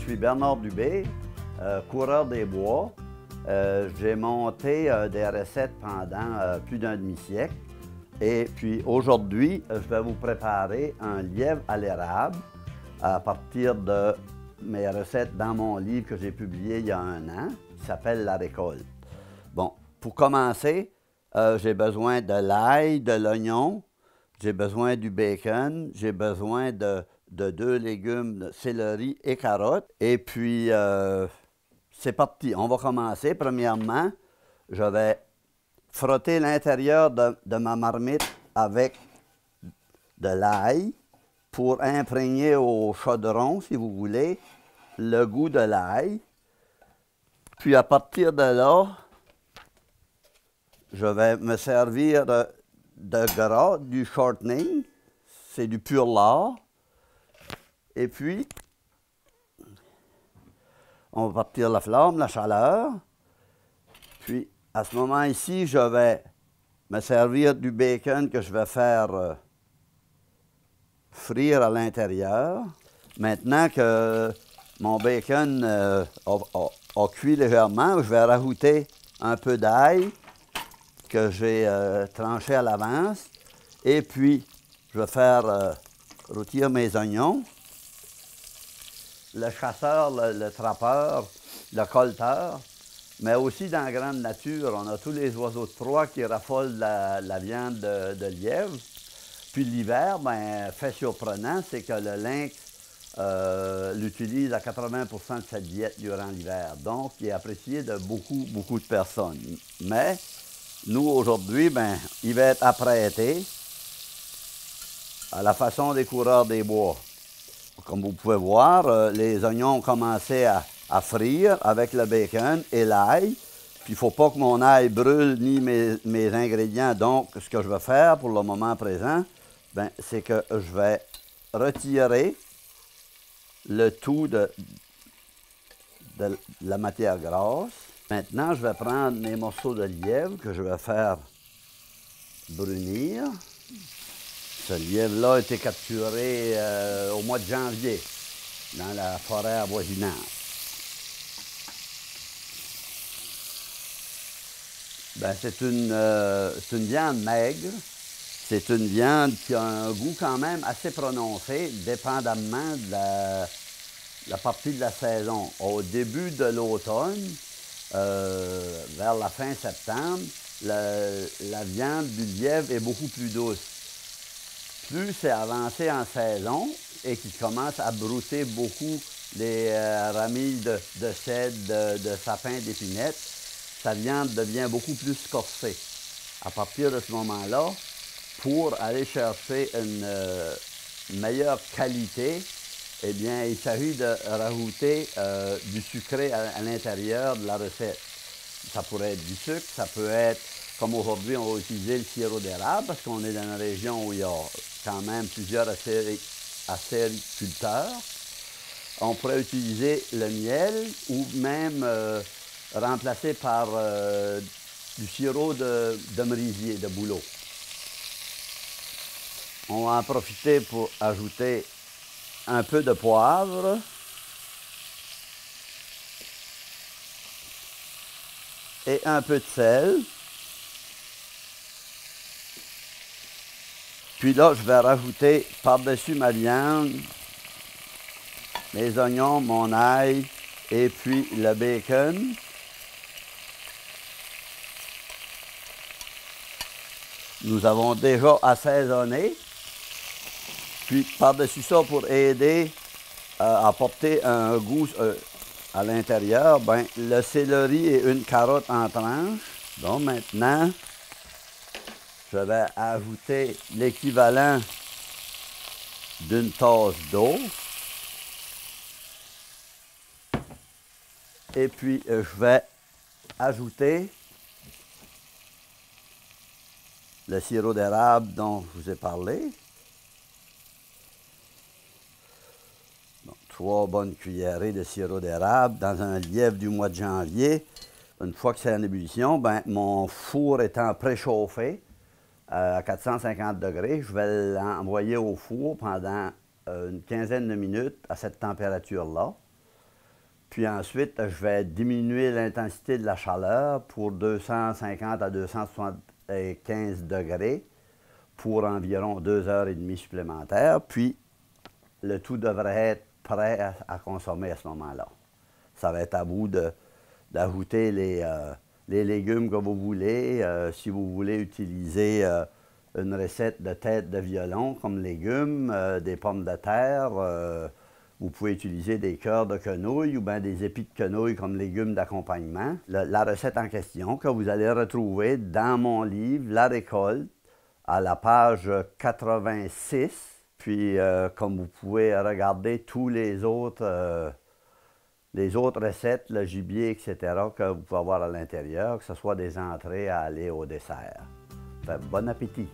suis Bernard Dubé, coureur des bois. J'ai monté des recettes pendant plus d'un demi-siècle. Et puis aujourd'hui, je vais vous préparer un lièvre à l'érable à partir de mes recettes dans mon livre que j'ai publié il y a un an, qui s'appelle La récolte. Bon, pour commencer, j'ai besoin de l'ail, de l'oignon, j'ai besoin du bacon, j'ai besoin de deux légumes, de céleri et carottes. Et puis, c'est parti. On va commencer. Premièrement, je vais frotter l'intérieur de ma marmite avec de l'ail pour imprégner au chaudron, si vous voulez, le goût de l'ail. Puis à partir de là, je vais me servir de gras, du shortening, c'est du pur lard. Et puis, on va partir la flamme, la chaleur. Puis, à ce moment ici, je vais me servir du bacon que je vais faire frire à l'intérieur. Maintenant que mon bacon a cuit légèrement, je vais rajouter un peu d'ail que j'ai tranché à l'avance. Et puis, je vais faire rôtir mes oignons. Le chasseur, le trappeur, le colteur, mais aussi dans la grande nature, on a tous les oiseaux de proie qui raffolent la viande de lièvre. Puis l'hiver, bien, fait surprenant, c'est que le lynx l'utilise à 80 de sa diète durant l'hiver. Donc, il est apprécié de beaucoup de personnes. Mais, nous, aujourd'hui, bien, il va être apprêté à la façon des coureurs des bois. Comme vous pouvez voir, les oignons ont commencé à frire avec le bacon et l'ail. Puis il ne faut pas que mon ail brûle ni mes ingrédients. Donc, ce que je vais faire pour le moment présent, c'est que je vais retirer le tout de la matière grasse. Maintenant, je vais prendre mes morceaux de lièvre que je vais faire brunir. Ce lièvre-là a été capturé au mois de janvier dans la forêt avoisinante. C'est une viande maigre. C'est une viande qui a un goût quand même assez prononcé, dépendamment de la partie de la saison. Au début de l'automne, vers la fin septembre, la viande du lièvre est beaucoup plus douce. Plus c'est avancé en saison et qu'il commence à brouter beaucoup les ramilles de cèdre, de sapin, d'épinette, sa viande devient beaucoup plus corsée. À partir de ce moment-là, pour aller chercher une meilleure qualité, eh bien, il s'agit de rajouter du sucré à l'intérieur de la recette. Ça pourrait être du sucre, ça peut être, comme aujourd'hui, on va utiliser le sirop d'érable parce qu'on est dans une région où il y a quand même plusieurs acériculteurs. On pourrait utiliser le miel ou même remplacer par du sirop de merisier, de bouleau. On va en profiter pour ajouter un peu de poivre. Et un peu de sel. Puis là, je vais rajouter par-dessus ma viande mes oignons, mon ail et puis le bacon. Nous avons déjà assaisonné. Puis par-dessus ça, pour aider à apporter un goût à l'intérieur, le céleri et une carotte en tranches. Donc maintenant, je vais ajouter l'équivalent d'une tasse d'eau. Et puis, je vais ajouter le sirop d'érable dont je vous ai parlé. Donc, 3 bonnes cuillerées de sirop d'érable dans un lièvre du mois de janvier. Une fois que c'est en ébullition, mon four étant préchauffé à 450 degrés, je vais l'envoyer au four pendant une quinzaine de minutes à cette température-là. Puis ensuite, je vais diminuer l'intensité de la chaleur pour 250 à 275 degrés pour environ 2 heures et demie supplémentaires. Puis, le tout devrait être prêt à consommer à ce moment-là. Ça va être à vous d'ajouter les légumes que vous voulez. Si vous voulez utiliser une recette de tête de violon comme légumes, des pommes de terre, vous pouvez utiliser des cœurs de quenouille ou bien des épis de quenouille comme légumes d'accompagnement. La recette en question que vous allez retrouver dans mon livre, La récolte, à la page 86. Puis, comme vous pouvez regarder tous les autres recettes, le gibier, etc., que vous pouvez avoir à l'intérieur, que ce soit des entrées à aller au dessert. Fait bon appétit!